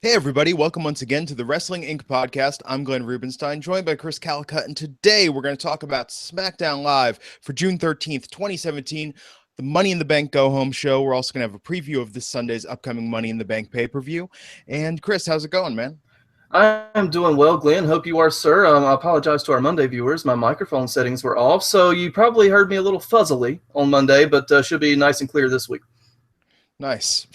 Hey everybody, welcome once again to the Wrestling Inc. podcast. I'm Glenn Rubenstein, joined by Chris Callicutt, and today we're going to talk about SmackDown Live for June 13th, 2017, the Money in the Bank Go-Home show. We're also going to have a preview of this Sunday's upcoming Money in the Bank pay-per-view. And Chris, how's it going, man? I'm doing well, Glenn. Hope you are, sir. I apologize to our Monday viewers. My microphone settings were off, so you probably heard me a little fuzzily on Monday, but should be nice and clear this week. Nice.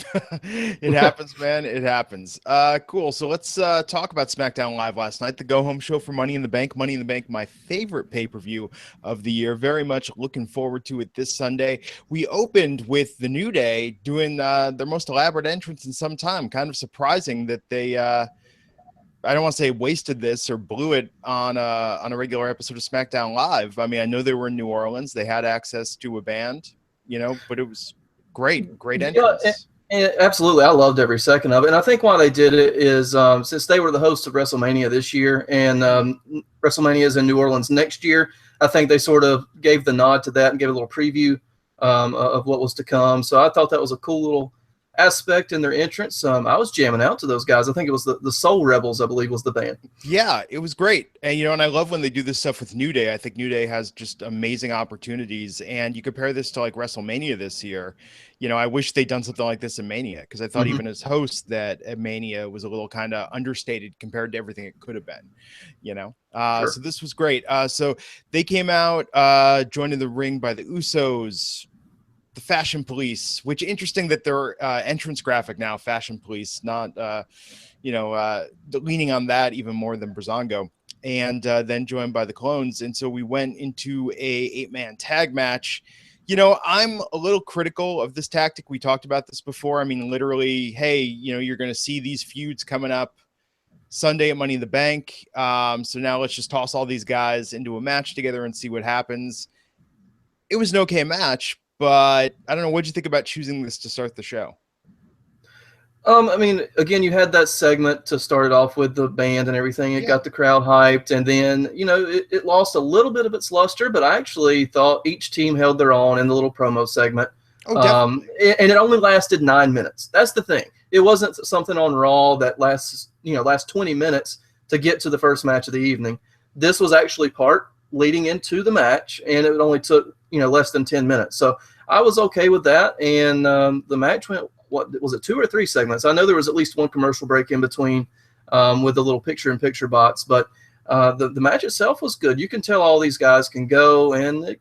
It happens, man. It happens. Cool. So let's talk about SmackDown Live last night, the go-home show for Money in the Bank. Money in the Bank, my favorite pay-per-view of the year. Very much looking forward to it this Sunday. We opened with the New Day doing their most elaborate entrance in some time. Kind of surprising that they, I don't want to say wasted this or blew it on a regular episode of SmackDown Live. I mean, I know they were in New Orleans. They had access to a band, but it was great entrance. Yeah, absolutely. I loved every second of it. And I think why they did it is since they were the hosts of WrestleMania this year and WrestleMania is in New Orleans next year, I think they sort of gave the nod to that and gave a little preview of what was to come. So I thought that was a cool little aspect in their entrance. I was jamming out to those guys. I think it was the Soul Rebels, I believe, was the band. Yeah, it was great. And and I love when they do this stuff with New Day. I think New Day has just amazing opportunities. And you compare this to like WrestleMania this year. I wish they'd done something like this in Mania, because I thought even as hosts that at Mania was a little kind of understated compared to everything it could have been. Sure. So this was great. So they came out, joined in the ring by the Usos, the Fashion Police, which interesting that their entrance graphic now, Fashion Police, not leaning on that even more than Breezango, and then joined by the Clones. And so we went into a 8-man tag match. I'm a little critical of this tactic. We talked about this before. I mean, literally, hey, you're going to see these feuds coming up Sunday at Money in the Bank. So now let's just toss all these guys into a match together and see what happens. It was an okay match, but I don't know. What'd you think about choosing this to start the show? I mean, again, you had that segment to start it off with the band and everything. It got the crowd hyped, and then, it lost a little bit of its luster, but I actually thought each team held their own in the little promo segment. Oh, definitely. And it only lasted 9 minutes. That's the thing. It wasn't something on Raw that lasts 20 minutes to get to the first match of the evening. This was actually part leading into the match, and it only took, less than 10 minutes. So I was okay with that, and the match went, what was it, 2 or 3 segments? I know there was at least one commercial break in between with the little picture-in-picture bots, but the match itself was good. You can tell all these guys can go, and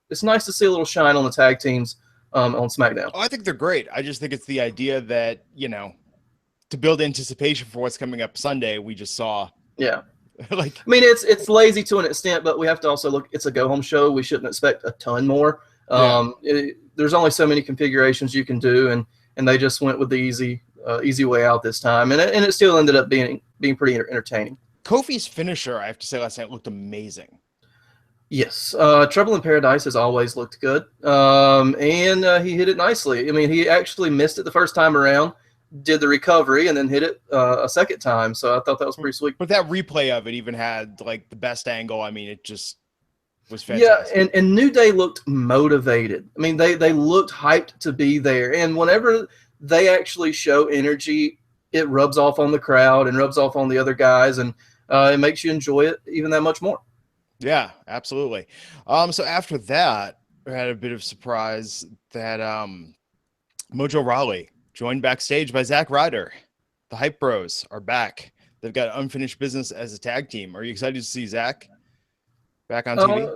it's nice to see a little shine on the tag teams on SmackDown. Oh, I think they're great. I just think it's the idea that, to build anticipation for what's coming up Sunday, we just saw. Yeah. It's lazy to an extent, but we have to also look, it's a go-home show. We shouldn't expect a ton more. There's only so many configurations you can do, and they just went with the easy way out this time, and it still ended up being pretty entertaining. Kofi's finisher, I have to say, last night looked amazing. Yes, Trouble in Paradise has always looked good, and he hit it nicely. I mean, he actually missed it the first time around, did the recovery, and then hit it a second time, so I thought that was pretty sweet. But that replay of it even had like the best angle. I mean, it just was fantastic. Yeah, and New Day looked motivated. I mean, they looked hyped to be there, and whenever they actually show energy, it rubs off on the crowd and rubs off on the other guys, and it makes you enjoy it even that much more. Yeah, absolutely. So after that, we had a bit of surprise that Mojo Rawley joined backstage by Zack Ryder. The Hype Bros are back. They've got unfinished business as a tag team. Are you excited to see Zack back on TV?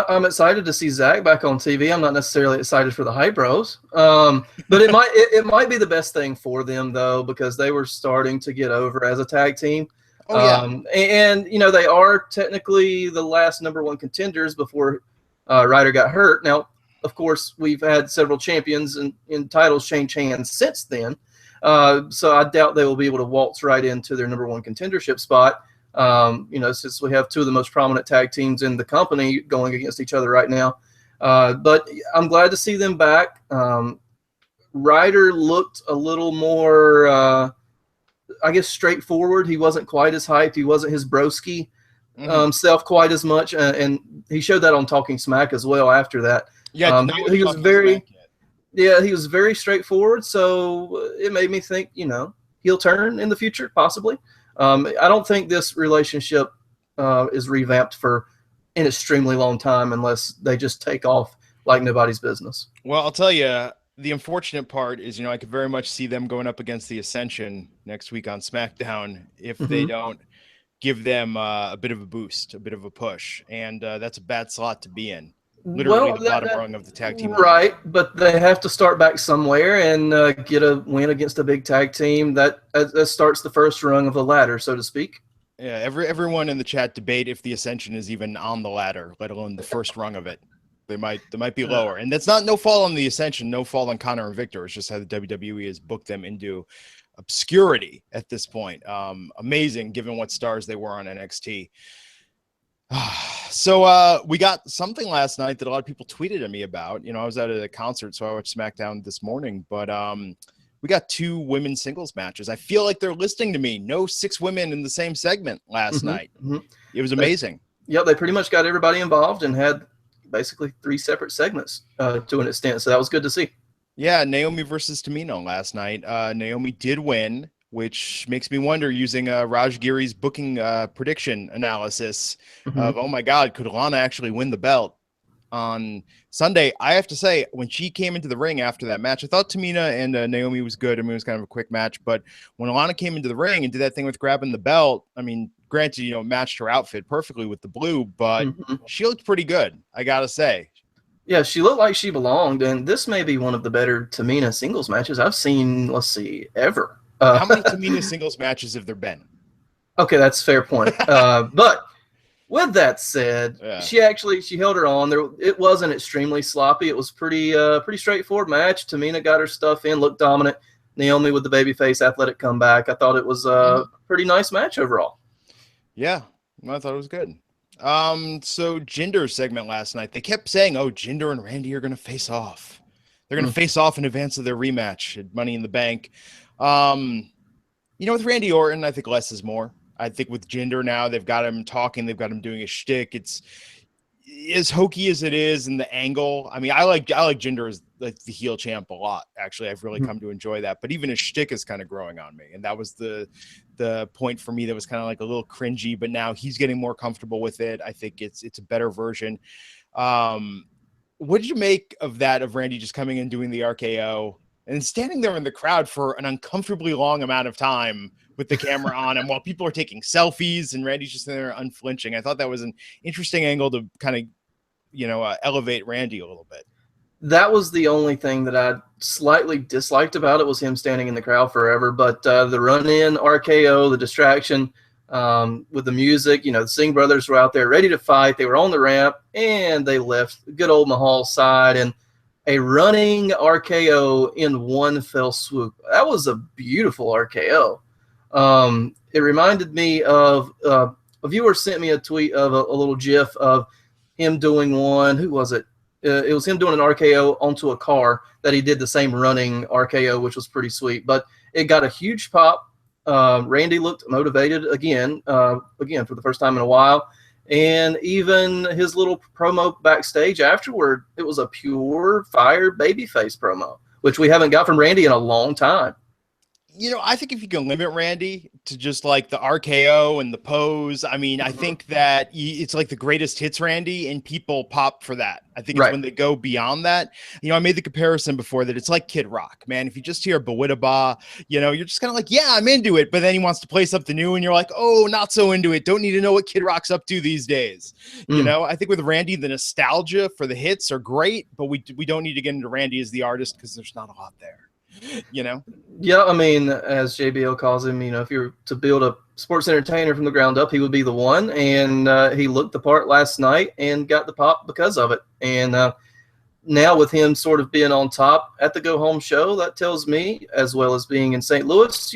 I'm excited to see Zack back on TV. I'm not necessarily excited for the Hype Bros, but it might be the best thing for them, though, because they were starting to get over as a tag team. Oh, yeah. And they are technically the last number 1 contenders before Ryder got hurt. Now, of course, we've had several champions and titles change hands since then, so I doubt they will be able to waltz right into their number 1 contendership spot. Since we have 2 of the most prominent tag teams in the company going against each other right now. But I'm glad to see them back. Ryder looked a little more, straightforward. He wasn't quite as hyped. He wasn't his broski self quite as much. And he showed that on Talking Smack as well after that. Yeah, he was very straightforward. So it made me think, heel turn in the future, possibly. I don't think this relationship is revamped for an extremely long time unless they just take off like nobody's business. Well, I'll tell you, the unfortunate part is, I could very much see them going up against the Ascension next week on SmackDown if they don't give them a bit of a boost, a bit of a push. And that's a bad slot to be in. Literally the bottom rung of the tag team. Right, but they have to start back somewhere and get a win against a big tag team. That starts the first rung of the ladder, so to speak. Yeah, everyone in the chat debate if the Ascension is even on the ladder, let alone the first rung of it. They might be lower, and that's no fault on the Ascension, no fault on Connor and Victor. It's just how the WWE has booked them into obscurity at this point. Amazing, given what stars they were on NXT. So we got something last night that a lot of people tweeted at me about. I was at a concert, so I watched SmackDown this morning, but we got 2 women's singles matches. I feel like they're listening to me. No 6 women in the same segment last night. It was amazing. They pretty much got everybody involved and had basically 3 separate segments to an extent. So that was good to see. Yeah, Naomi versus Tamina last night. Naomi did win, which makes me wonder, using Raj Giri's booking prediction analysis of, oh my God, could Lana actually win the belt on Sunday? I have to say, when she came into the ring after that match, I thought Tamina and Naomi was good. I mean, it was kind of a quick match, but when Lana came into the ring and did that thing with grabbing the belt, I mean, granted, matched her outfit perfectly with the blue, but she looked pretty good, I gotta say. Yeah, she looked like she belonged, and this may be one of the better Tamina singles matches I've seen, ever. How many Tamina singles matches have there been? Okay, that's a fair point. But with that said, she held her on. It wasn't extremely sloppy. It was pretty straightforward match. Tamina got her stuff in, looked dominant. Naomi with the babyface athletic comeback. I thought it was a pretty nice match overall. Yeah, I thought it was good. So Jinder's segment last night, they kept saying, oh, Jinder and Randy are going to face off. They're going to face off in advance of their rematch at Money in the Bank. With Randy Orton, I think less is more. I think with Jinder now, they've got him talking, they've got him doing a shtick. It's as hokey as it is in the angle. I mean, I like Jinder as like the heel champ a lot. Actually, I've really come to enjoy that. But even his shtick is kind of growing on me, and that was the point for me that was kind of like a little cringy. But now he's getting more comfortable with it. I think it's a better version. What did you make of that, of Randy just coming and doing the RKO and standing there in the crowd for an uncomfortably long amount of time with the camera on him while people are taking selfies and Randy's just there unflinching? I thought that was an interesting angle to kind of, elevate Randy a little bit. That was the only thing that I slightly disliked about it, was him standing in the crowd forever. But the run-in, RKO, the distraction with the music, the Singh brothers were out there ready to fight. They were on the ramp, and they left good old Mahal's side, and a running RKO in one fell swoop. That was a beautiful RKO. It reminded me of a viewer sent me a tweet of a little GIF of him doing one. Who was it? It was him doing an RKO onto a car that he did the same running RKO, which was pretty sweet. But it got a huge pop. Randy looked motivated again for the first time in a while. And even his little promo backstage afterward, it was a pure fire babyface promo, which we haven't got from Randy in a long time. I think if you can limit Randy to just like the RKO and the pose, I mean, I think that it's like the greatest hits Randy, and people pop for that. I think it's when they go beyond that. I made the comparison before that it's like Kid Rock, man. If you just hear Bawitaba, you're just kind of like, yeah, I'm into it. But then he wants to play something new, and you're like, oh, not so into it. Don't need to know what Kid Rock's up to these days. I think with Randy, the nostalgia for the hits are great, but we don't need to get into Randy as the artist because there's not a lot there. Yeah, I mean, as JBL calls him, if you're to build a sports entertainer from the ground up, he would be the one. And he looked the part last night and got the pop because of it. And now with him sort of being on top at the Go Home show, that tells me, as well as being in St. Louis,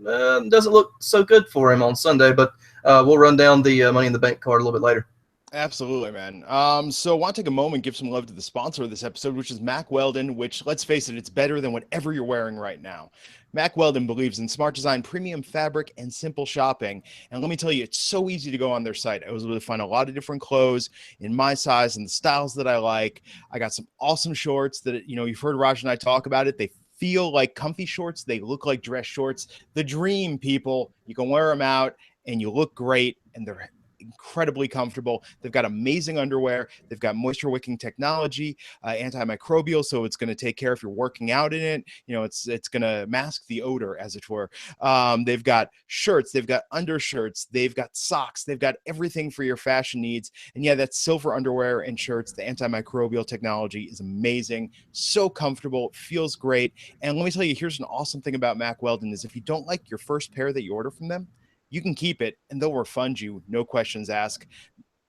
doesn't look so good for him on Sunday. But we'll run down the Money in the Bank card a little bit later. Absolutely, man. So I want to take a moment, give some love to the sponsor of this episode, which is Mack Weldon, which, let's face it, it's better than whatever you're wearing right now. Mack Weldon believes in smart design, premium fabric, and simple shopping. And let me tell you, it's so easy to go on their site. I was able to find a lot of different clothes in my size and the styles that I like. I got some awesome shorts that, you've heard Raj and I talk about it. They feel like comfy shorts. They look like dress shorts. The dream, people. You can wear them out and you look great, and they're incredibly comfortable. They've got amazing underwear. They've got moisture wicking technology, antimicrobial, so it's going to take care if you're working out in it. You know, it's going to mask the odor, as it were. They've got shirts, they've got undershirts, they've got socks, they've got everything for your fashion needs. And yeah, that silver underwear and shirts, the antimicrobial technology is amazing, so comfortable, feels great. And let me tell you, here's an awesome thing about Mack Weldon is if you don't like your first pair that you order from them, you can keep it and they'll refund you, no questions asked.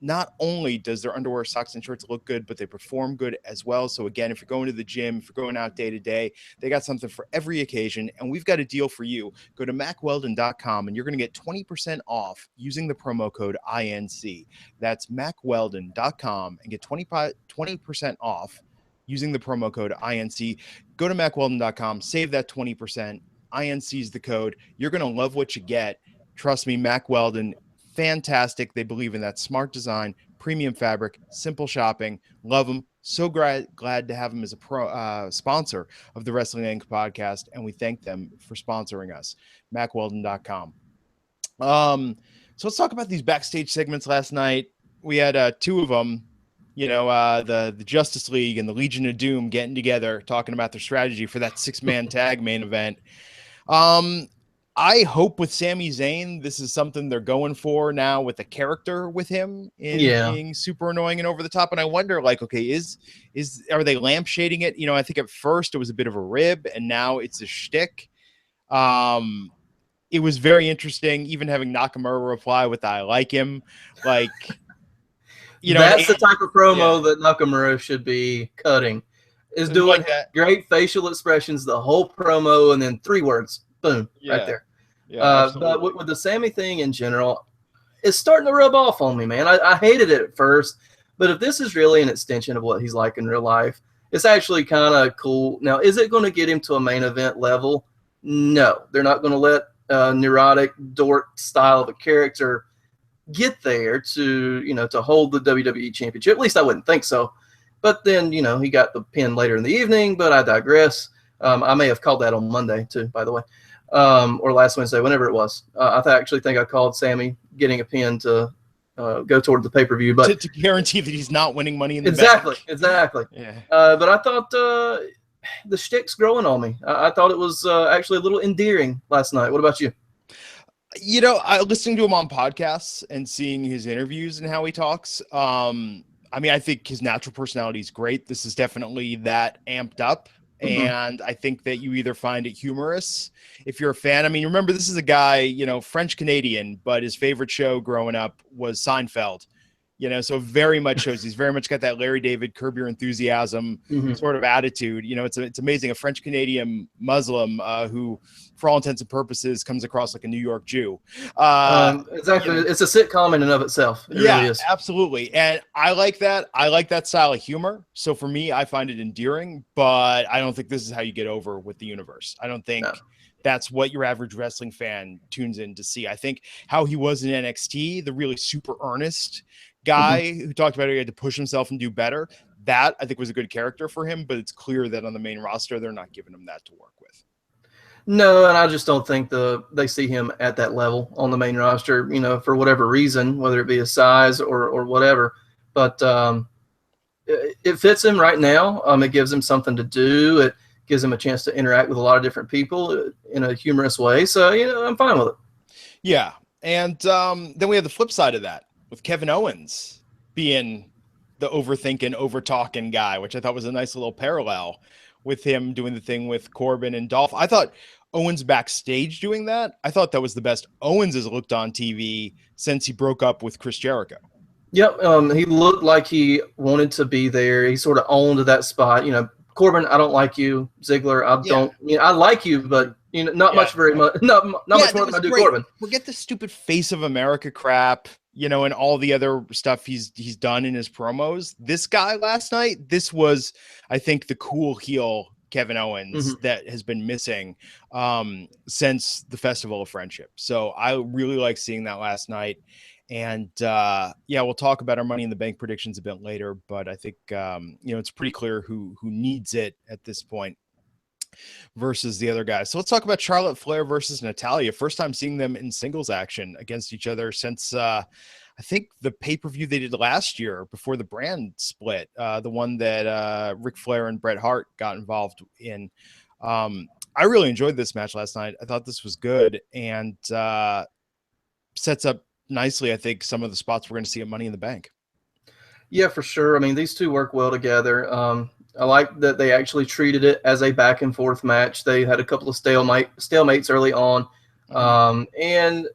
Not only does their underwear, socks, and shirts look good, but they perform good as well. So again, if you're going to the gym, if you're going out day to day, they got something for every occasion. And we've got a deal for you. Go to MackWeldon.com and you're going to get 20% off using the promo code INC. That's MackWeldon.com and get 20% off using the promo code INC. Go to MackWeldon.com, save that 20%. INC is the code. You're going to love what you get. Trust me, Mack Weldon, fantastic. They believe in that smart design, premium fabric, simple shopping. Love them. So glad to have them as a sponsor of the Wrestling Inc. podcast, and we thank them for sponsoring us. MackWeldon.com. So let's talk about these backstage segments last night. We had two of them. You know, the Justice League and the Legion of Doom getting together, talking about their strategy for that 6-man tag main event. I hope with Sami Zayn, this is something they're going for now with the character with him in being super annoying and over the top. And I wonder, like, okay, are they lampshading it? You know, I think at first it was a bit of a rib and now it's a shtick. It was very interesting, even having Nakamura reply with "I like him." Like, you know, that's the type of promo that Nakamura should be cutting. Is doing like that. Great facial expressions, the whole promo, and then 3 words, boom, right there. Yeah, but with the Sami thing in general, it's starting to rub off on me, man. I hated it at first, but if this is really an extension of what he's like in real life, it's actually kind of cool. Now, is it going to get him to a main event level? No, they're not going to let neurotic dork style of a character get there to hold the WWE championship. At least I wouldn't think so. But then, he got the pin later in the evening, but I digress. I may have called that on Monday too, by the way. Or last Wednesday, whenever it was. I actually think I called Sami getting a pin to go toward the pay-per-view. But to guarantee that he's not winning Money in the Bank. Exactly. Yeah. But I thought the shtick's growing on me. I thought it was actually a little endearing last night. What about you? You know, listening to him on podcasts and seeing his interviews and how he talks, I mean, I think his natural personality is great. This is definitely that amped up. And I think that you either find it humorous if you're a fan. I mean, remember, this is a guy, French Canadian, but his favorite show growing up was Seinfeld. So very much shows he's very much got that Larry David, Curb Your Enthusiasm sort of attitude. It's amazing. A French Canadian Muslim who, for all intents and purposes, comes across like a New York Jew. Exactly. It's a sitcom in and of itself. It really is. Absolutely. And I like that. I like that style of humor. So for me, I find it endearing, but I don't think this is how you get over with the universe. I don't think that's what your average wrestling fan tunes in to see. I think how he was in NXT, the really super earnest guy who talked about he had to push himself and do better, that I think was a good character for him, but it's clear that on the main roster, they're not giving him that to work with. No, and I just don't think they see him at that level on the main roster, for whatever reason, whether it be his size or whatever. But it fits him right now. It gives him something to do. It gives him a chance to interact with a lot of different people in a humorous way. So, I'm fine with it. Yeah. And then we have the flip side of that with Kevin Owens being the overthinking, over-talking guy, which I thought was a nice little parallel with him doing the thing with Corbin and Dolph. I thought Owens backstage doing that, I thought that was the best Owens has looked on TV since he broke up with Chris Jericho. Yep. He looked like he wanted to be there. He sort of owned that spot. Corbin, I don't like you. Ziggler, I like you, but not much more than I do Corbin. Forget the stupid face of America crap, and all the other stuff he's done in his promos. This guy last night, this was, I think, the cool heel Kevin Owens that has been missing since the Festival of Friendship. So I really like seeing that last night. And we'll talk about our Money in the Bank predictions a bit later, but I think it's pretty clear who needs it at this point. versus the other guys. So let's talk about Charlotte Flair versus Natalya. First time seeing them in singles action against each other since I think the pay-per-view they did last year before the brand split, the one that Ric Flair and Bret Hart got involved in. I really enjoyed this match last night. I thought this was good and sets up nicely, I think, some of the spots we're going to see at Money in the Bank. Yeah, for sure. I mean, these two work well together. I like that they actually treated it as a back and forth match. They had a couple of stalemates early on. And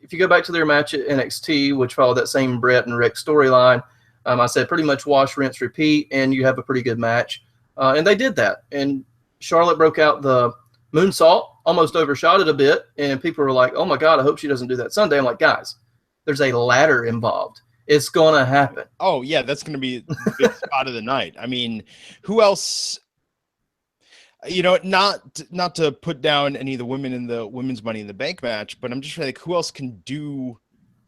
if you go back to their match at NXT, which followed that same Bret and Rick storyline, I said pretty much wash, rinse, repeat, and you have a pretty good match. And they did that. And Charlotte broke out the moonsault, almost overshot it a bit, and people were like, oh my God, I hope she doesn't do that Sunday. I'm like, guys, there's a ladder involved. It's going to happen. Oh, yeah, that's going to be the big spot of the night. I mean, who else, not to put down any of the women in the women's Money in the Bank match, but I'm just trying to think who else can do,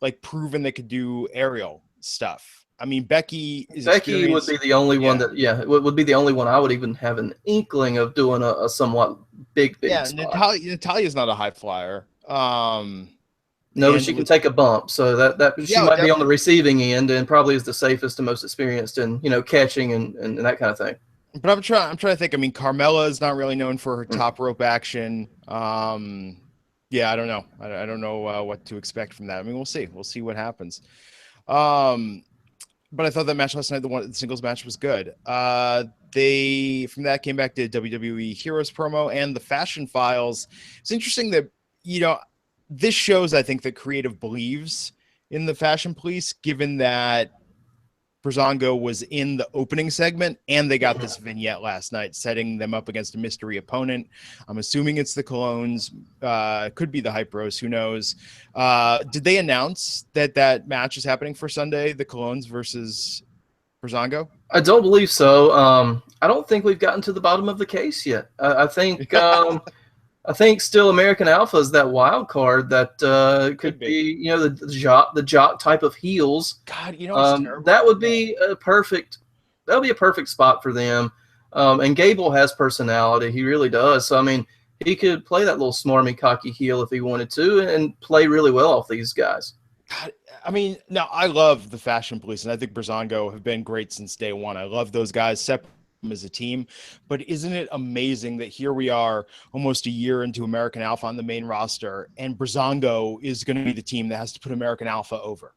like, proven they could do aerial stuff. I mean, Becky would be the only one that, would be the only one I would even have an inkling of doing a somewhat big spot. Natalia's not a high flyer. No, but she can take a bump, so that she might definitely be on the receiving end and probably is the safest and most experienced in catching and that kind of thing. But I'm trying to think. I mean, Carmella is not really known for her top rope action. I don't know. I don't know what to expect from that. I mean, we'll see. We'll see what happens. But I thought that match last night, the singles match, was good. They from that came back to WWE Heroes promo and the Fashion Files. It's interesting that this shows, I think, that creative believes in the Fashion Police, given that Breezango was in the opening segment and they got this vignette last night setting them up against a mystery opponent. I'm assuming it's the Colognes, could be the Hype Bros, who knows. Did they announce that match is happening for Sunday, the Colognes versus Breezango? I don't believe so. I don't think we've gotten to the bottom of the case yet. I think I think still American Alpha is that wild card that could be the jock type of heels. God, that would be a perfect spot for them. And Gable has personality. He really does. So I mean, he could play that little smarmy, cocky heel if he wanted to, and play really well off these guys. God, I mean, now I love the Fashion Police, and I think Breezango have been great since day one. I love those guys separate as a team, but isn't it amazing that here we are almost a year into American Alpha on the main roster, and Breezango is going to be the team that has to put American Alpha over?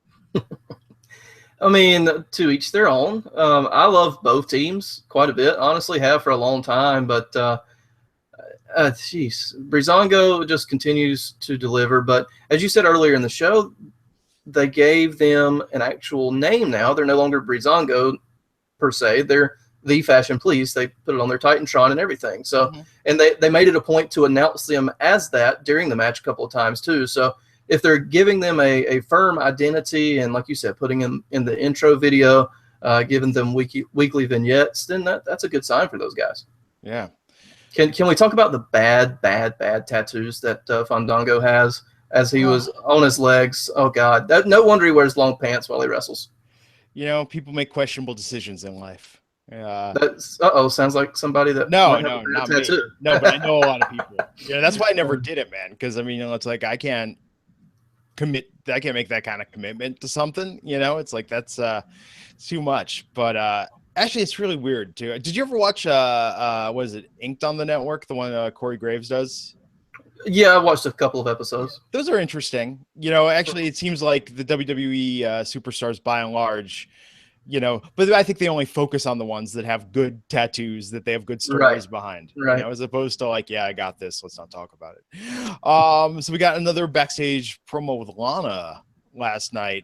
I mean, to each their own. I love both teams quite a bit, honestly, have for a long time, but Breezango just continues to deliver. But as you said earlier in the show, they gave them an actual name now. They're no longer Breezango per se. They're the Fashion Police. They put it on their Titantron and everything. So, and they made it a point to announce them as that during the match a couple of times too. So if they're giving them a firm identity and, like you said, putting them in the intro video, giving them weekly vignettes, then that's a good sign for those guys. Yeah. Can we talk about the bad tattoos that Fandango has as he was on his legs? Oh God, no wonder he wears long pants while he wrestles. People make questionable decisions in life. That's sounds like somebody that no, not me. No, but I know a lot of people. That's why I never did it, man. Because I mean, it's like I can't make that kind of commitment to something. It's like that's too much. But actually, it's really weird too. Did you ever watch what is it, Inked on the network, the one Corey Graves does? Yeah, I watched a couple of episodes. Those are interesting. Actually, it seems like the WWE superstars, by and large, but I think they only focus on the ones that have good tattoos, that they have good stories behind, as opposed to like, yeah, I got this, let's not talk about it. So we got another backstage promo with Lana last night.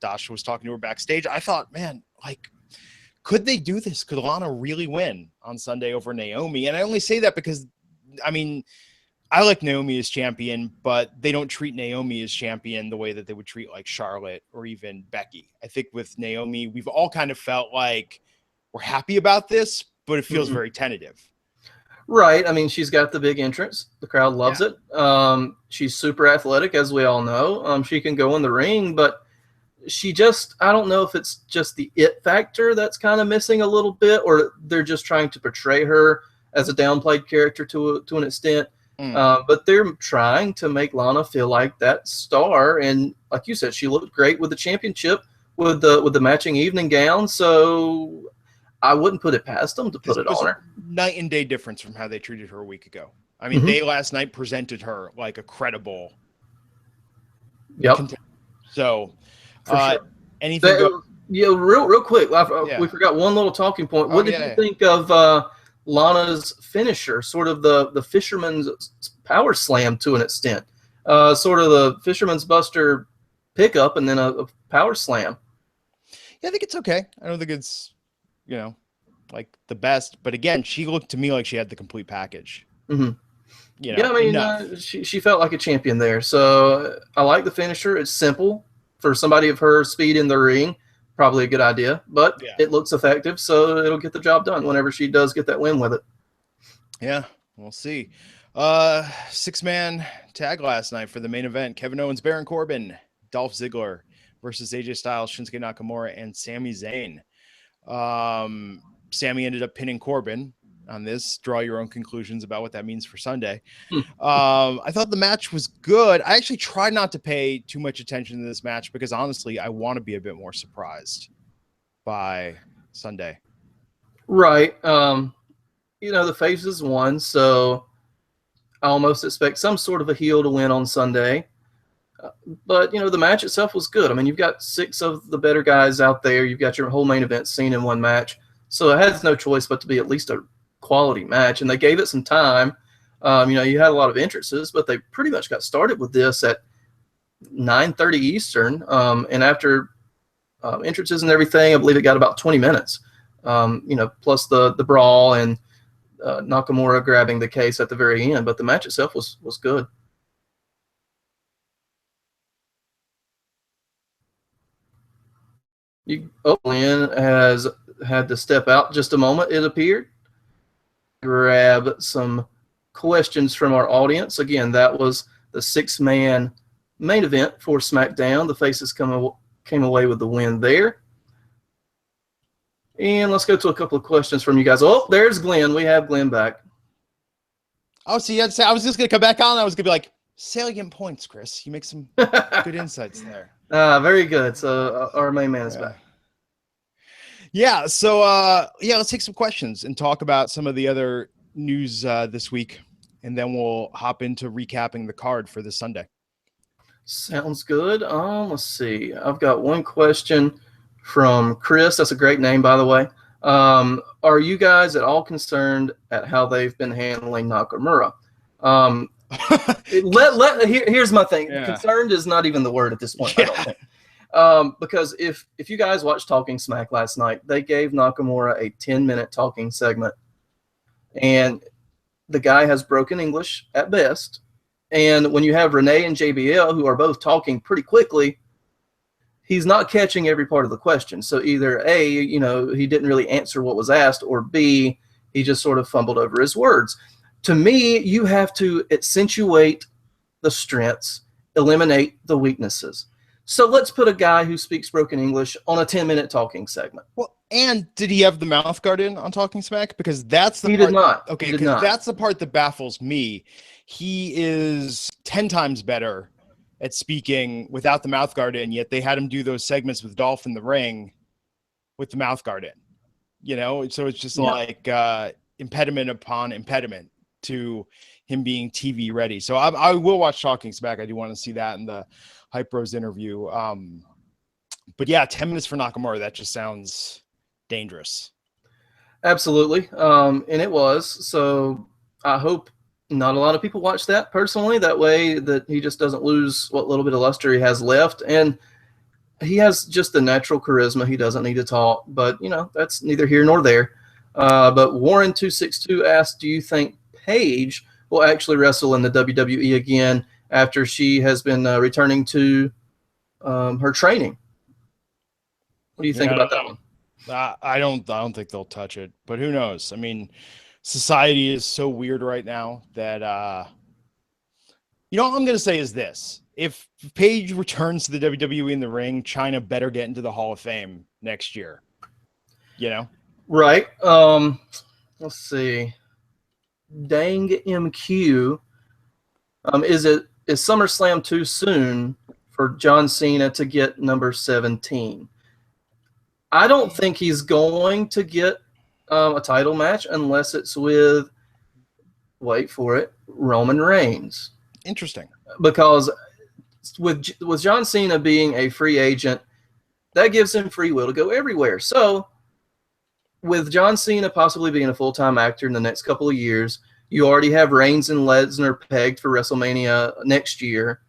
Dasha was talking to her backstage. I thought, man, like, could they do this? Could Lana really win on Sunday over Naomi? And I only say that because, I mean, I like Naomi as champion, but they don't treat Naomi as champion the way that they would treat like Charlotte or even Becky. I think with Naomi, we've all kind of felt like we're happy about this, but it feels very tentative. Right. I mean, she's got the big entrance. The crowd loves it. She's super athletic, as we all know. She can go in the ring, but I don't know if it's just the it factor that's kind of missing a little bit, or they're just trying to portray her as a downplayed character to an extent. But they're trying to make Lana feel like that star, and like you said, she looked great with the championship with the matching evening gown. So I wouldn't put it past them to put it on her. Night and day difference from how they treated her a week ago. I mean, they last night presented her like a credible. Yep. So, sure. Anything? Real quick. We forgot one little talking point. What did you think of Lana's finisher? Sort of the fisherman's power slam to an extent. Sort of the fisherman's buster pickup and then a power slam. Yeah, I think it's okay. I don't think it's, like the best. But again, she looked to me like she had the complete package. She felt like a champion there. So I like the finisher. It's simple for somebody of her speed in the ring. Probably a good idea, but it looks effective, so it'll get the job done whenever she does get that win with it. Yeah, we'll see. 6-man tag last night for the main event: Kevin Owens, Baron Corbin, Dolph Ziggler versus AJ Styles, Shinsuke Nakamura, and Sami Zayn. Sami ended up pinning Corbin on this. Draw your own conclusions about what that means for Sunday. I thought the match was good. I actually tried not to pay too much attention to this match because honestly, I want to be a bit more surprised by Sunday. Right. The faces won, so I almost expect some sort of a heel to win on Sunday. But, the match itself was good. I mean, you've got 6 of the better guys out there. You've got your whole main event scene in one match. So it has no choice but to be at least a quality match, and they gave it some time. You had a lot of entrances, but they pretty much got started with this at 9:30 Eastern, and after entrances and everything, I believe it got about 20 minutes. Plus the brawl and Nakamura grabbing the case at the very end, but the match itself was good. Lynn has had to step out just a moment, it appeared. Grab some questions from our audience. Again, that was the 6-man main event for SmackDown. The Faces came away with the win there. And let's go to a couple of questions from you guys. Oh, there's Glenn. We have Glenn back. Oh, so I was just going to come back on. I was going to be like, salient points, Chris. You make some good insights there. Very good. So our main man is back. Yeah, so let's take some questions and talk about some of the other news this week, and then we'll hop into recapping the card for this Sunday. Sounds good. Let's see. I've got one question from Chris. That's a great name, by the way. Are you guys at all concerned at how they've been handling Nakamura? Here's my thing. Yeah. Concerned is not even the word at this point, I don't think. Because if you guys watched Talking Smack last night, they gave Nakamura a 10-minute talking segment, and the guy has broken English at best. And when you have Renee and JBL, who are both talking pretty quickly, he's not catching every part of the question. So either A, he didn't really answer what was asked, or B, he just sort of fumbled over his words. To me, you have to accentuate the strengths, eliminate the weaknesses. So let's put a guy who speaks broken English on a 10-minute talking segment. Well, and did he have the mouth guard in on Talking Smack? Because that's the part. He did not. Okay, because that's the part that baffles me. He is 10 times better at speaking without the mouth guard in, yet they had him do those segments with Dolph in the ring with the mouth guard in. So it's just like impediment upon impediment to him being TV ready. So I will watch Talking Smack. I do want to see that in the Hype Bros interview. But yeah, 10 minutes for Nakamura, that just sounds dangerous. Absolutely. And it was. So I hope not a lot of people watch that personally. That way that he just doesn't lose what little bit of luster he has left. And he has just the natural charisma. He doesn't need to talk, but that's neither here nor there. But Warren262 asked, do you think Paige will actually wrestle in the WWE again after she has been returning to her training? What do you think about that one? I don't think they'll touch it, but who knows? I mean, society is so weird right now that all I'm going to say is this: if Paige returns to the WWE in the ring, China better get into the Hall of Fame next year. Right. Let's see. dang MQ, is SummerSlam too soon for John Cena to get number 17? I don't think he's going to get a title match unless it's with, wait for it, Roman Reigns. Interesting. Because with John Cena being a free agent, that gives him free will to go everywhere. So with John Cena possibly being a full-time actor in the next couple of years, you already have Reigns and Lesnar pegged for WrestleMania next year.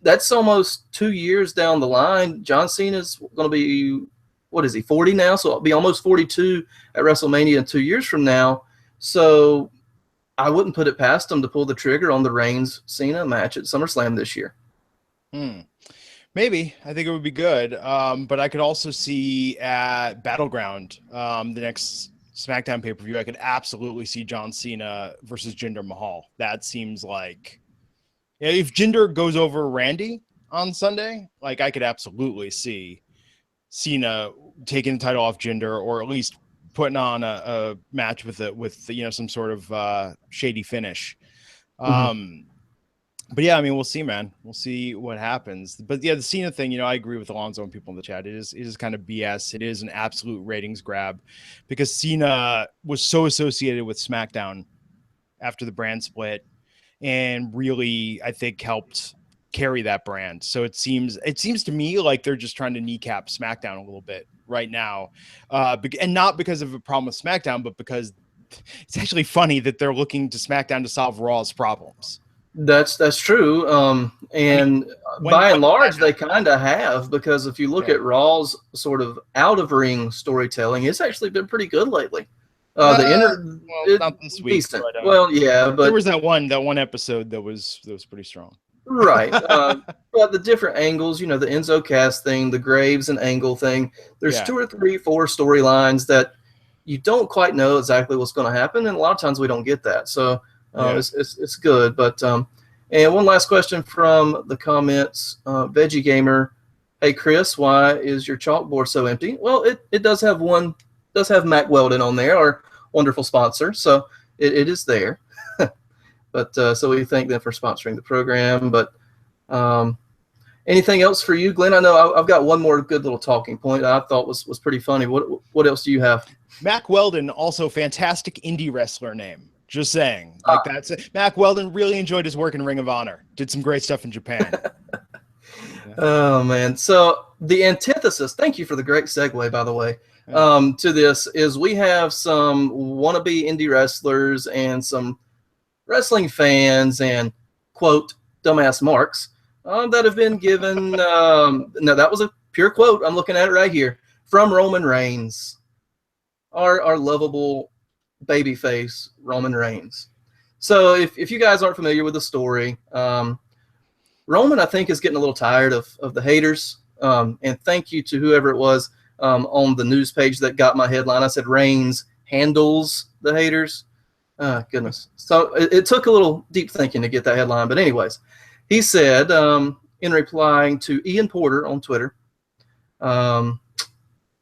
That's almost 2 years down the line. John Cena's going to be, what is he, 40 now? So it'll be almost 42 at WrestleMania in 2 years from now. So I wouldn't put it past him to pull the trigger on the Reigns-Cena match at SummerSlam this year. Maybe. I think it would be good. But I could also see at Battleground, the next SmackDown pay-per-view, I could absolutely see John Cena versus Jinder Mahal. That seems like, if Jinder goes over Randy on Sunday, like, I could absolutely see Cena taking the title off Jinder, or at least putting on a match with some sort of shady finish. But yeah, I mean, we'll see, man. We'll see what happens. But yeah, the Cena thing, I agree with Alonzo and people in the chat. It is kind of BS. It is an absolute ratings grab because Cena was so associated with SmackDown after the brand split, and really, I think, helped carry that brand. So it seems to me like they're just trying to kneecap SmackDown a little bit right now, and not because of a problem with SmackDown, but because it's actually funny that they're looking to SmackDown to solve Raw's problems. That's true. And by and large, they kind of have, because if you look at Raw's sort of out of ring storytelling, it's actually been pretty good lately. Not this week. Decent. But, but there was that one episode that was pretty strong. Right. But the different angles, the Enzo Cass thing, the Graves and Angle thing, there's 2 or 3, 4 storylines that you don't quite know exactly what's going to happen. And a lot of times we don't get that. So it's good. But and one last question from the comments, Veggie Gamer. Hey Chris, why is your chalkboard so empty? Well, it does have Mack Weldon on there, our wonderful sponsor. So it is there. But so we thank them for sponsoring the program. But anything else for you, Glenn? I know I've got one more good little talking point that I thought was pretty funny. What else do you have? Mack Weldon, also fantastic indie wrestler name. Just saying. That's it. Mack Weldon really enjoyed his work in Ring of Honor. Did some great stuff in Japan. Oh, man. So the antithesis, thank you for the great segue, by the way, to this, is we have some wannabe indie wrestlers and some wrestling fans and, quote, dumbass marks that have been given. No, that was a pure quote. I'm looking at it right here from Roman Reigns, our lovable babyface Roman Reigns. So if you guys aren't familiar with the story, Roman, I think, is getting a little tired of the haters. And thank you to whoever it was on the news page that got my headline. I said Reigns handles the haters. Goodness. So it took a little deep thinking to get that headline. But anyways, he said, in replying to Ian Porter on Twitter,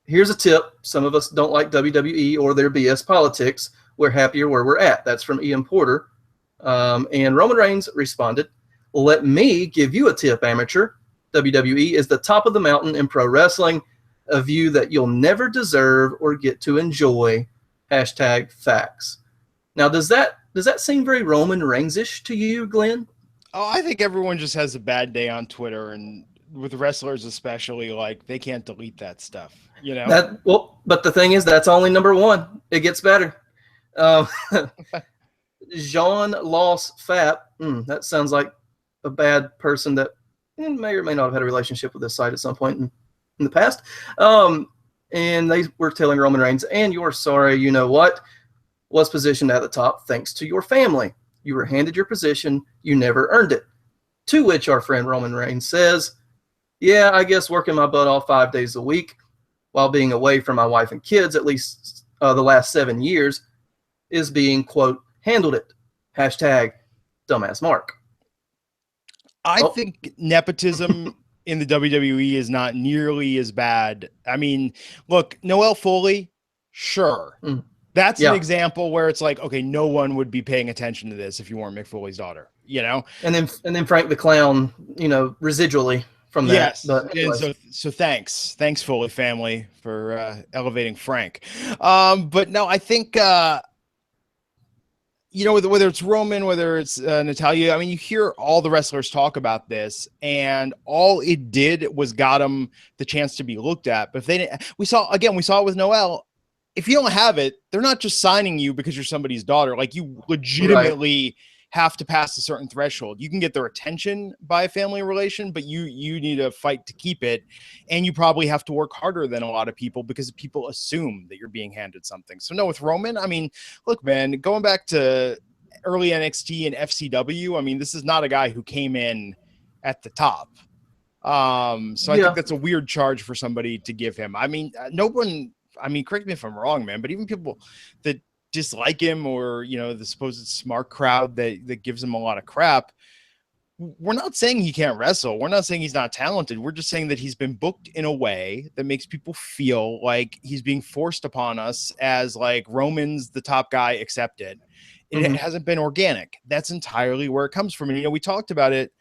here's a tip. Some of us don't like WWE or their BS politics. We're happier where we're at. That's from Ian Porter. And Roman Reigns responded, let me give you a tip, amateur. WWE is the top of the mountain in pro wrestling, a view that you'll never deserve or get to enjoy. #facts. Now, does that seem very Roman Reigns-ish to you, Glenn? Oh, I think everyone just has a bad day on Twitter, and with wrestlers especially, like, they can't delete that stuff, But the thing is, that's only number one. It gets better. Jean Loss Fap. That sounds like a bad person that may or may not have had a relationship with this site at some point in the past. And they were telling Roman Reigns, and you're sorry, you know what, was positioned at the top thanks to your family. You were handed your position. You never earned it. To which our friend Roman Reigns says, yeah, I guess working my butt off 5 days a week while being away from my wife and kids at least the last 7 years is being, quote, handled it. #dumbass mark. I think nepotism in the WWE is not nearly as bad. I mean, look, Noelle Foley, sure. That's an example where it's like, okay, no one would be paying attention to this if you weren't Mick Foley's daughter, you know? And then Frank the Clown, you know, residually from that. Yes. But And so thanks Foley family for elevating Frank. But no, I think you know, whether it's Roman, whether it's Natalia, I mean, you hear all the wrestlers talk about this, and all it did was got them the chance to be looked at. But if they didn't, we saw it with Noelle. If you don't have it, they're not just signing you because you're somebody's daughter. Like, you legitimately have to pass a certain threshold. You can get their attention by a family relation, but you need to fight to keep it. And you probably have to work harder than a lot of people because people assume that you're being handed something. So no, with Roman, I mean, look, man, going back to early NXT and FCW, I mean, this is not a guy who came in at the top. So I think that's a weird charge for somebody to give him. I mean, correct me if I'm wrong, man, but even people that dislike him, or, you know, the supposed smart crowd that gives him a lot of crap, we're not saying he can't wrestle. We're not saying he's not talented. We're just saying that he's been booked in a way that makes people feel like he's being forced upon us as like Roman's the top guy, accept it. It hasn't been organic. That's entirely where it comes from. And, you know, we talked about it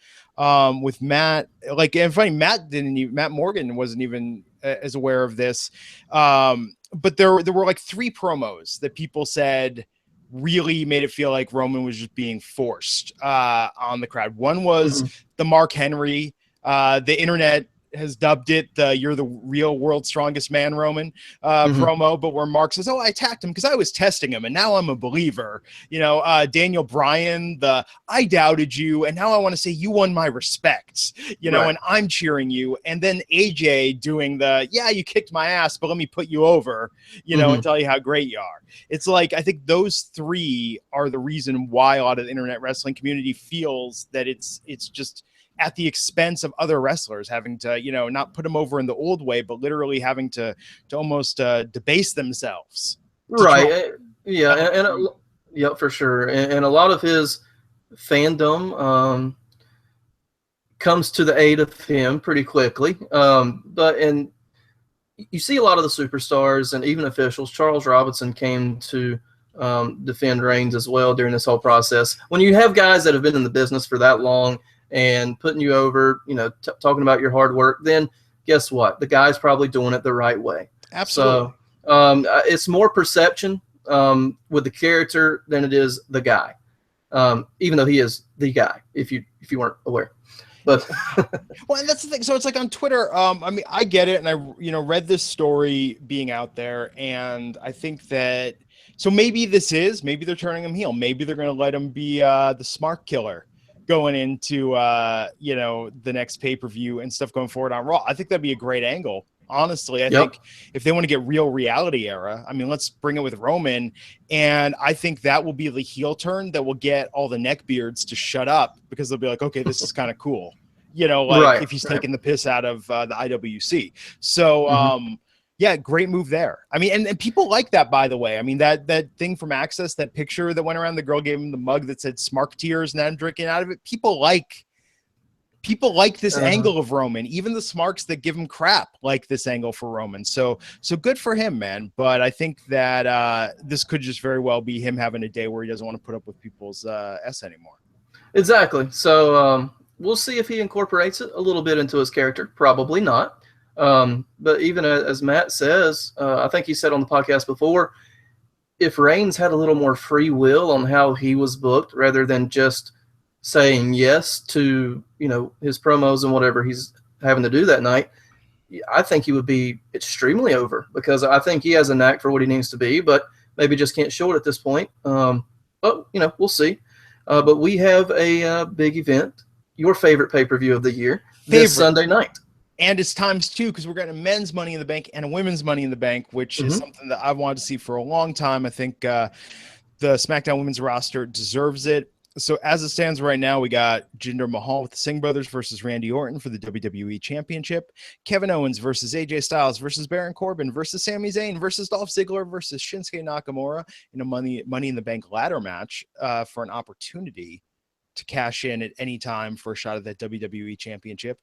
with Matt, like, and funny, Matt Morgan wasn't even as aware of this. But there were like 3 promos that people said really made it feel like Roman was just being forced on the crowd. One was the Mark Henry, the internet has dubbed it the "You're the real world's strongest man" Roman promo, but where Mark says, "Oh, I attacked him because I was testing him, and now I'm a believer." You know, Daniel Bryan, the "I doubted you, and now I want to say you won my respects." You know, and I'm cheering you. And then AJ doing the "Yeah, you kicked my ass, but let me put you over," you know, and tell you how great you are. It's like, I think those 3 are the reason why a lot of the internet wrestling community feels that it's just at the expense of other wrestlers having to, you know, not put them over in the old way, but literally having to almost debase themselves. Right. Yeah, for sure. And a lot of his fandom comes to the aid of him pretty quickly. And you see a lot of the superstars and even officials. Charles Robinson came to defend Reigns as well during this whole process. When you have guys that have been in the business for that long and putting you over, you know, talking about your hard work, then guess what? The guy's probably doing it the right way. Absolutely. So it's more perception with the character than it is the guy, even though he is the guy, if you weren't aware. But well, and that's the thing. So it's like on Twitter, I mean, I get it, and I, you know, read this story being out there, and I think that, so maybe they're turning him heel. Maybe they're going to let him be the smart killer going into you know, the next pay-per-view and stuff going forward on Raw. I think that'd be a great angle. Honestly, I think if they want to get real reality era, I mean, let's bring it with Roman. And I think that will be the heel turn that will get all the neckbeards to shut up, because they'll be like, okay, this is kind of cool. You know, like if he's taking the piss out of the IWC. So, yeah, great move there. I mean, and people like that, by the way. I mean, that thing from Access, that picture that went around, the girl gave him the mug that said "Smark Tears" and I'm drinking out of it. People like this angle of Roman. Even the smarks that give him crap like this angle for Roman. So good for him, man. But I think that this could just very well be him having a day where he doesn't want to put up with people's S anymore. Exactly. So we'll see if he incorporates it a little bit into his character. Probably not. But even as Matt says, I think he said on the podcast before, if Reigns had a little more free will on how he was booked, rather than just saying yes to, you know, his promos and whatever he's having to do that night, I think he would be extremely over, because I think he has a knack for what he needs to be, but maybe just can't show it at this point. But, you know, we'll see. But we have a big event, your favorite pay-per-view of the year, this Sunday night. And it's times 2, because we're getting a men's Money in the Bank and a women's Money in the Bank, which is something that I've wanted to see for a long time. I think the SmackDown women's roster deserves it. So as it stands right now, we got Jinder Mahal with the Singh brothers versus Randy Orton for the WWE Championship. Kevin Owens versus AJ Styles versus Baron Corbin versus Sami Zayn versus Dolph Ziggler versus Shinsuke Nakamura in a Money in the Bank ladder match for an opportunity to cash in at any time for a shot at that WWE Championship.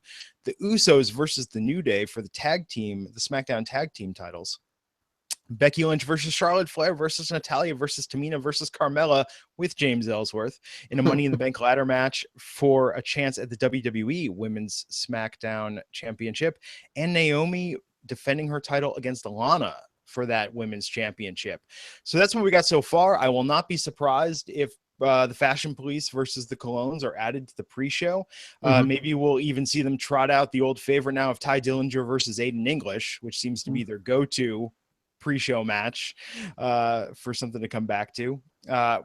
The Usos versus the New Day for the SmackDown tag team titles. Becky Lynch versus Charlotte Flair versus Natalya versus Tamina versus Carmella with James Ellsworth in a Money in the Bank ladder match for a chance at the WWE Women's SmackDown Championship, and Naomi defending her title against Lana for that Women's Championship. So that's what we got so far. I will not be surprised if the Fashion Police versus the Colognes are added to the pre-show. Maybe we'll even see them trot out the old favorite now of Ty Dillinger versus Aiden English, which seems to be their go-to pre-show match for something to come back to.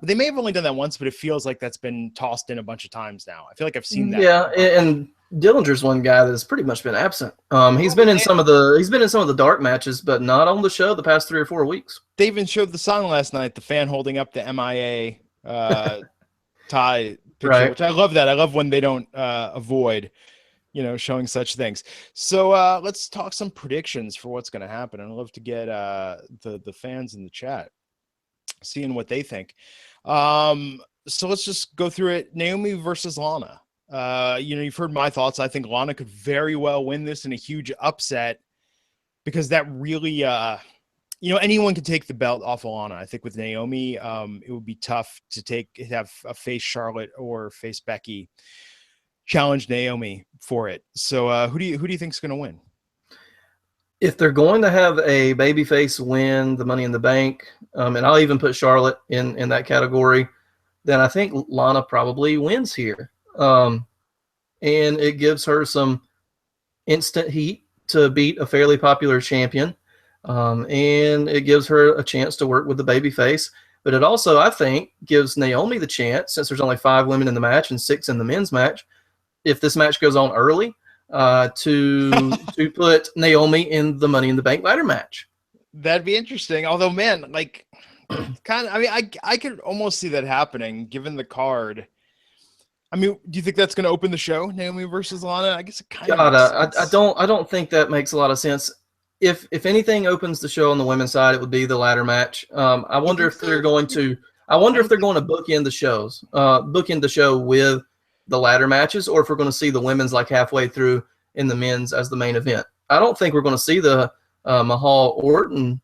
They may have only done that once, but it feels like that's been tossed in a bunch of times now. I feel like I've seen that. Yeah, and Dillinger's one guy that's pretty much been absent. He's been in some of the dark matches, but not on the show the past 3 or 4 weeks. They even showed the sign last night, the fan holding up the MIA tie picture, Right. which I love that. I love when they don't avoid showing such things. So let's talk some predictions for what's going to happen. I'd love to get the fans in the chat seeing what they think. So let's just go through it. Naomi versus Lana. You've heard my thoughts. I think Lana could very well win this in a huge upset, because that really anyone could take the belt off of Lana. I think with Naomi, it would be tough to have a face Charlotte or face Becky challenge Naomi for it. So who do you think is going to win? If they're going to have a babyface win the Money in the Bank, and I'll even put Charlotte in that category, then I think Lana probably wins here. And it gives her some instant heat to beat a fairly popular champion. And it gives her a chance to work with the babyface. But it also, I think, gives Naomi the chance, since there's only 5 women in the match and 6 in the men's match, if this match goes on early, to put Naomi in the Money in the Bank ladder match. That'd be interesting. Although, man, like, I could almost see that happening given the card. I mean, do you think that's going to open the show, Naomi versus Lana? I guess it kind of. I don't think that makes a lot of sense. If anything opens the show on the women's side, it would be the ladder match. I wonder if they're going to bookend the shows, bookend the show with the ladder matches, or if we're going to see the women's like halfway through in the men's as the main event. I don't think we're going to see the Mahal Orton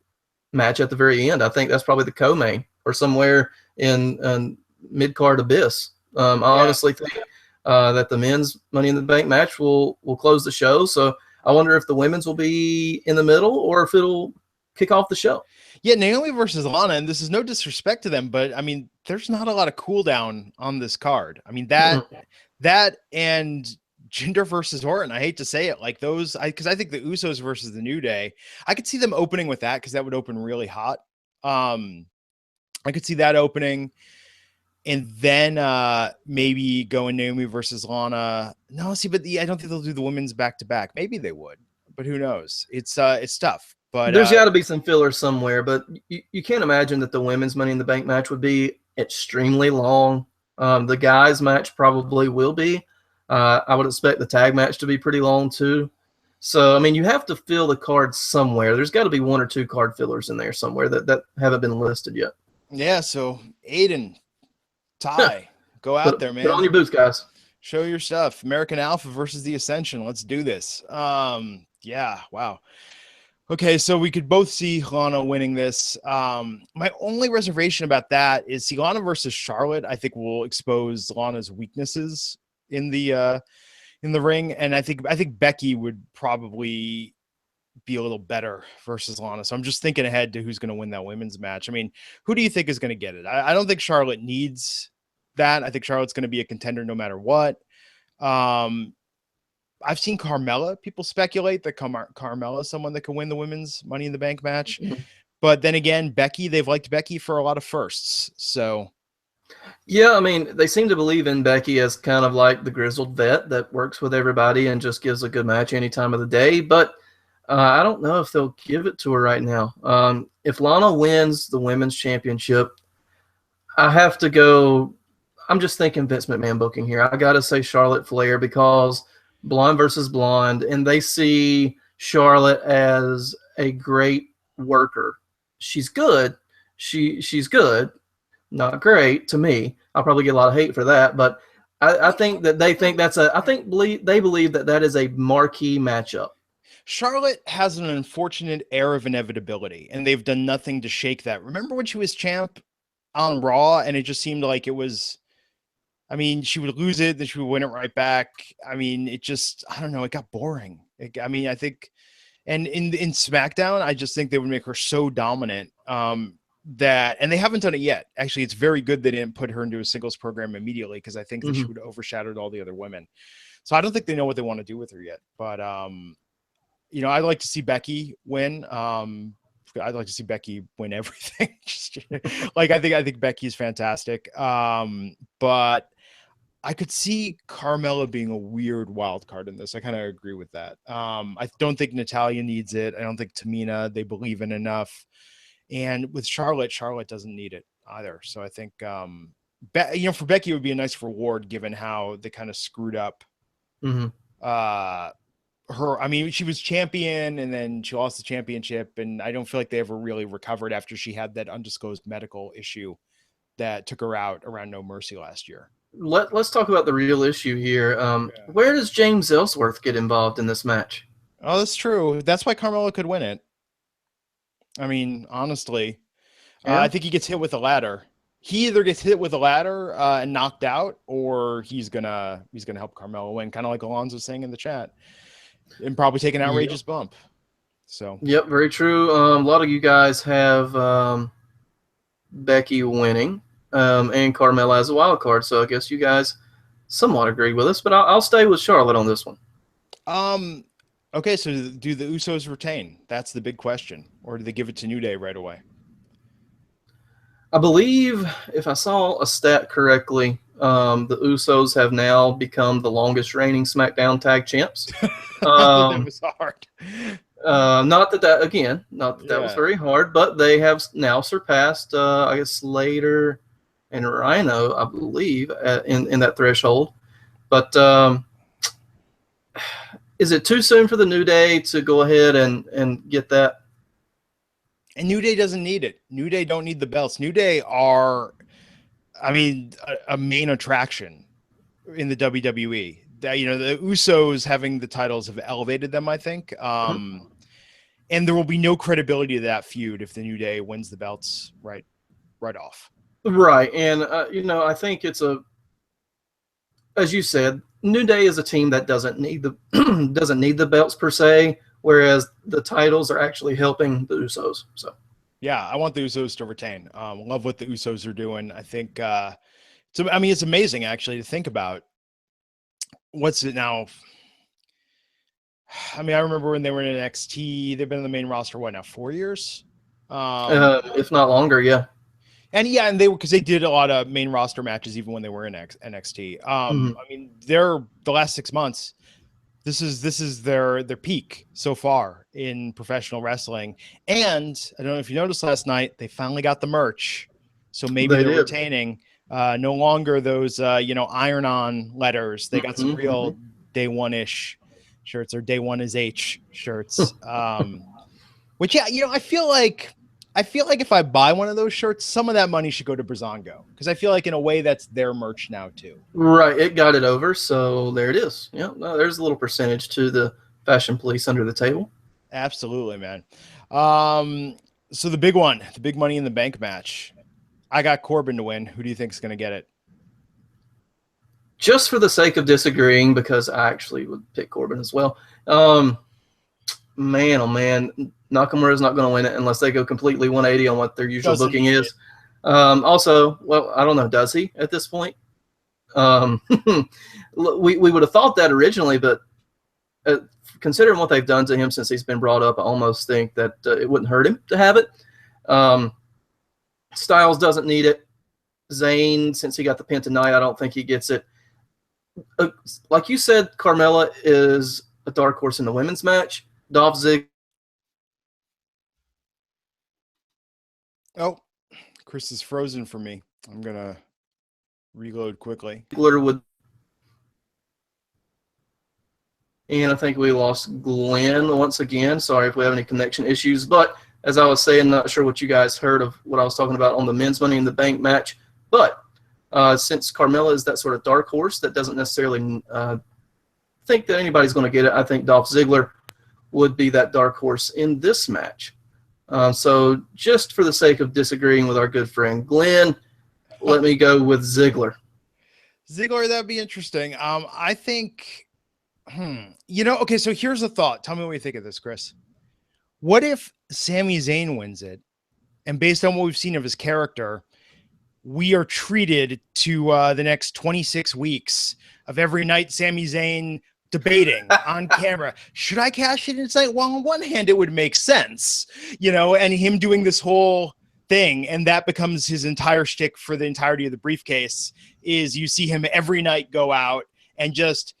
match at the very end. I think that's probably the co-main or somewhere in mid-card abyss. I honestly think that the men's Money in the Bank match will close the show. So I wonder if the women's will be in the middle or if it'll kick off the show. Yeah, Naomi versus Lana, and this is no disrespect to them, but I mean, there's not a lot of cooldown on this card. I mean, that and Jinder versus Orton, I hate to say it, like those, because I think the Usos versus the New Day, I could see them opening with that, because that would open really hot. I could see that opening, and then maybe going Naomi versus Lana. No, see, but I don't think they'll do the women's back to back. Maybe they would, but who knows? It's tough. But there's got to be some filler somewhere. But you can't imagine that the women's Money in the Bank match would be extremely long. The guys match probably will be. I would expect the tag match to be pretty long too. So I mean, you have to fill the card somewhere. There's got to be 1 or 2 card fillers in there somewhere that haven't been listed yet. Yeah. So Aiden, Ty, go out there, man. Put on your boots, guys. Show your stuff. American Alpha versus the Ascension. Let's do this. Yeah. Wow. Okay, so we could both see Lana winning this. My only reservation about that is, see, Lana versus Charlotte, I think, will expose Lana's weaknesses in the ring, and I think Becky would probably be a little better versus Lana. So I'm just thinking ahead to who's going to win that women's match. I mean, who do you think is going to get it? I don't think Charlotte needs that. I think Charlotte's going to be a contender no matter what. I've seen Carmella. People speculate that Carmella is someone that can win the women's Money in the Bank match. Mm-hmm. But then again, Becky, they've liked Becky for a lot of firsts. So, yeah, I mean, they seem to believe in Becky as kind of like the grizzled vet that works with everybody and just gives a good match any time of the day. But I don't know if they'll give it to her right now. If Lana wins the women's championship, I have to go. I'm just thinking Vince McMahon booking here. I got to say Charlotte Flair, because blonde versus blonde, and they see Charlotte as a great worker. She's good. She's good. Not great to me. I'll probably get a lot of hate for that, but I think that they think they believe that is a marquee matchup. Charlotte has an unfortunate air of inevitability, and they've done nothing to shake that. Remember when she was champ on Raw, and it just seemed like it was, I mean, she would lose it, then she would win it right back. I mean, it just, I don't know, it got boring. I mean, I think, and in SmackDown, I just think they would make her so dominant that, and they haven't done it yet. Actually, it's very good they didn't put her into a singles program immediately, because I think that she would have overshadowed all the other women. So I don't think they know what they want to do with her yet. But you know, I'd like to see Becky win. I'd like to see Becky win everything. Like, I think Becky's fantastic. But I could see Carmella being a weird wild card in this. I kind of agree with that. I don't think Natalya needs it. I don't think Tamina, they believe in enough. And with Charlotte doesn't need it either. So I think, you know, for Becky, it would be a nice reward given how they kind of screwed up her. I mean, she was champion and then she lost the championship, and I don't feel like they ever really recovered after she had that undisclosed medical issue that took her out around No Mercy last year. Let's talk about the real issue here. Where does James Ellsworth get involved in this match? Oh, that's true. That's why Carmella could win it. I mean, honestly, I think he gets hit with a ladder. He either gets hit with a ladder and knocked out, or he's gonna help Carmella win, kind of like Alonzo saying in the chat, and probably take an outrageous bump. So yep, very true. A lot of you guys have Becky winning and Carmella as a wild card, so I guess you guys somewhat agree with us, but I'll stay with Charlotte on this one. Okay, so do the Usos retain? That's the big question. Or do they give it to New Day right away? I believe, if I saw a stat correctly, the Usos have now become the longest reigning SmackDown tag champs. That was hard. Not that was very hard, but they have now surpassed, I guess, Slater and Rhino, I believe, in that threshold. But is it too soon for the New Day to go ahead and get that? And New Day doesn't need it. New Day don't need the belts. New Day are, I mean, a main attraction in the WWE. You know, the Usos having the titles have elevated them, I think. And there will be no credibility to that feud if the New Day wins the belts right off. Right. And, you know, I think it's as you said, New Day is a team that doesn't need the belts per se, whereas the titles are actually helping the Usos. So, yeah, I want the Usos to retain. Love what the Usos are doing. I think, so I mean, it's amazing actually to think about. What's it now? I mean, I remember when they were in NXT. They've been in the main roster what now? 4 years, if not longer. Yeah. And they were, because they did a lot of main roster matches even when they were in NXT. I mean, they're the last 6 months. This is their peak so far in professional wrestling. And I don't know if you noticed last night, they finally got the merch. So maybe they're retaining no longer those iron-on letters. They got some real day one-ish shirts, or day one is H shirts. Which, yeah, you know, I feel like if I buy one of those shirts, some of that money should go to Breezango, because I feel like in a way that's their merch now too. Right, it got it over, so there it is. Yeah, no, there's a little percentage to the fashion police under the table. Absolutely, man. So the big one, the big Money in the Bank match. I got Corbin to win. Who do you think is going to get it? Just for the sake of disagreeing, because I actually would pick Corbin as well. Man, oh man, Nakamura is not going to win it unless they go completely 180 on what their usual booking is. Also, well, I don't know, does he at this point? We would have thought that originally, but considering what they've done to him since he's been brought up, I almost think that it wouldn't hurt him to have it. Styles doesn't need it. Zayn, since he got the pin tonight, I don't think he gets it. Like you said, Carmella is a dark horse in the women's match. Dolph Ziggler. Oh, Chris is frozen for me. I'm going to reload quickly. And I think we lost Glenn once again. Sorry if we have any connection issues. But as I was saying, not sure what you guys heard of what I was talking about on the men's Money in the Bank match. But since Carmella is that sort of dark horse that doesn't necessarily think that anybody's going to get it, I think Dolph Ziggler would be that dark horse in this match. So just for the sake of disagreeing with our good friend Glenn, let me go with Ziggler. Ziggler, that'd be interesting. I think, okay, so here's a thought. Tell me what you think of this, Chris. What if Sami Zayn wins it? And based on what we've seen of his character, we are treated to the next 26 weeks of every night Sami Zayn debating on camera. Should I cash it in tonight? Well, on one hand, it would make sense, and him doing this whole thing, and that becomes his entire shtick for the entirety of the briefcase, is you see him every night go out and just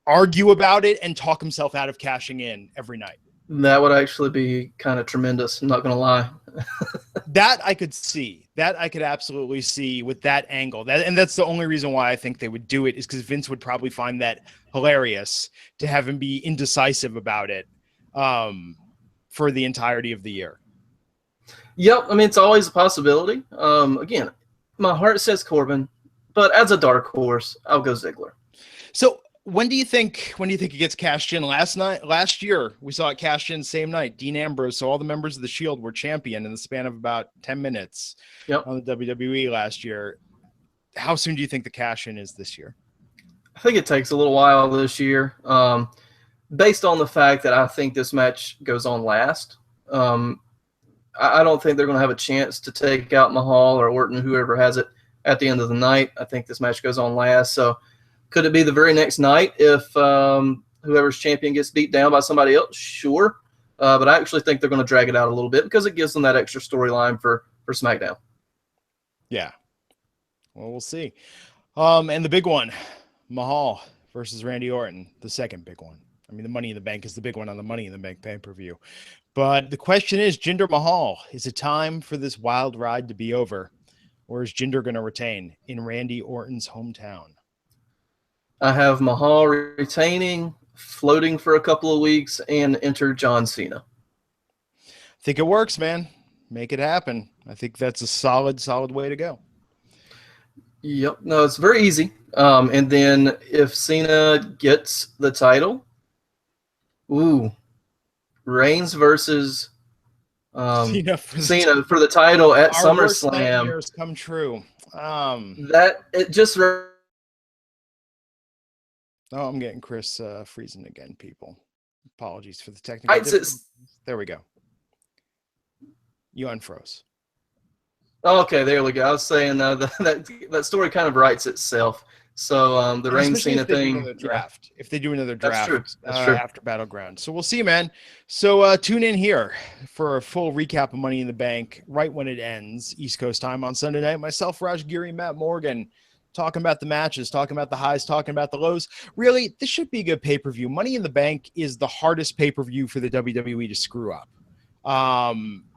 argue about it and talk himself out of cashing in every night. That would actually be kind of tremendous. I'm not going to lie. That I could see. That I could absolutely see with that angle. And that's the only reason why I think they would do it, is because Vince would probably find that hilarious to have him be indecisive about it for the entirety of the year. Yep. I mean, it's always a possibility. Again, my heart says Corbin, but as a dark horse, I'll go Ziggler. So when do you think it gets cashed in? Last year, we saw it cashed in same night. Dean Ambrose, so all the members of the Shield were champion in the span of about 10 minutes on the WWE last year. How soon do you think the cash in is this year? I think it takes a little while this year, based on the fact that I think this match goes on last. I don't think they're going to have a chance to take out Mahal or Orton, whoever has it, at the end of the night. I think this match goes on last. So could it be the very next night if whoever's champion gets beat down by somebody else? Sure. But I actually think they're going to drag it out a little bit because it gives them that extra storyline for SmackDown. Yeah. Well, we'll see. And the big one, Mahal versus Randy Orton, the second big one. I mean, the Money in the Bank is the big one on the Money in the Bank pay-per-view. But the question is, Jinder Mahal, is it time for this wild ride to be over? Or is Jinder going to retain in Randy Orton's hometown? I have Mahal retaining, floating for a couple of weeks, and enter John Cena. I think it works, man. Make it happen. I think that's a solid way to go. Yep. No, it's very easy. And then if Cena gets the title, Reigns versus Cena for the title at SummerSlam. Our come true. That it just. Oh, I'm getting Chris freezing again, people. Apologies for the technical difficulties. There we go. You unfroze. Okay, there we go. I was saying that story kind of writes itself. So the Reigns Cena thing. If they do another draft That's true. After Battleground. So we'll see, man. So tune in here for a full recap of Money in the Bank right when it ends, East Coast time on Sunday night. Myself, Raj Giri, Matt Morgan, talking about the matches, talking about the highs, talking about the lows. Really, this should be a good pay-per-view. Money in the Bank is the hardest pay-per-view for the WWE to screw up.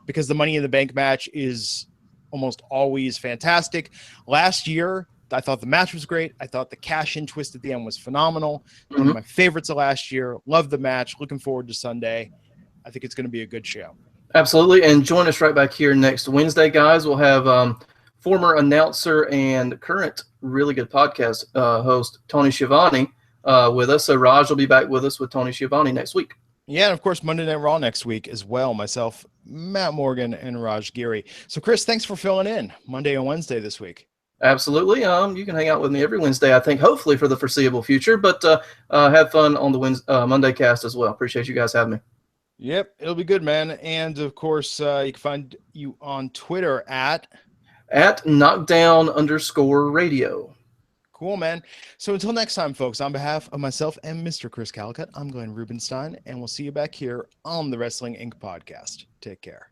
Because the Money in the Bank match is almost always fantastic. Last year, I thought the match was great. I thought the cash-in twist at the end was phenomenal. One of my favorites of last year. Loved the match. Looking forward to Sunday. I think it's going to be a good show. Absolutely. And join us right back here next Wednesday, guys. We'll have former announcer and current really good podcast host Tony Schiavone with us. So Raj will be back with us with Tony Schiavone next week. Yeah, and of course, Monday Night Raw next week as well. Myself, Matt Morgan, and Raj Giri. So, Chris, thanks for filling in Monday and Wednesday this week. Absolutely. You can hang out with me every Wednesday, I think, hopefully for the foreseeable future. But have fun on the Monday cast as well. Appreciate you guys having me. Yep, it'll be good, man. And, of course, you can find you on Twitter at knockdown_radio. Cool, man. So until next time, folks, on behalf of myself and Mr. Chris Callicutt, I'm Glenn Rubenstein, and we'll see you back here on the Wrestling Inc. podcast. Take care.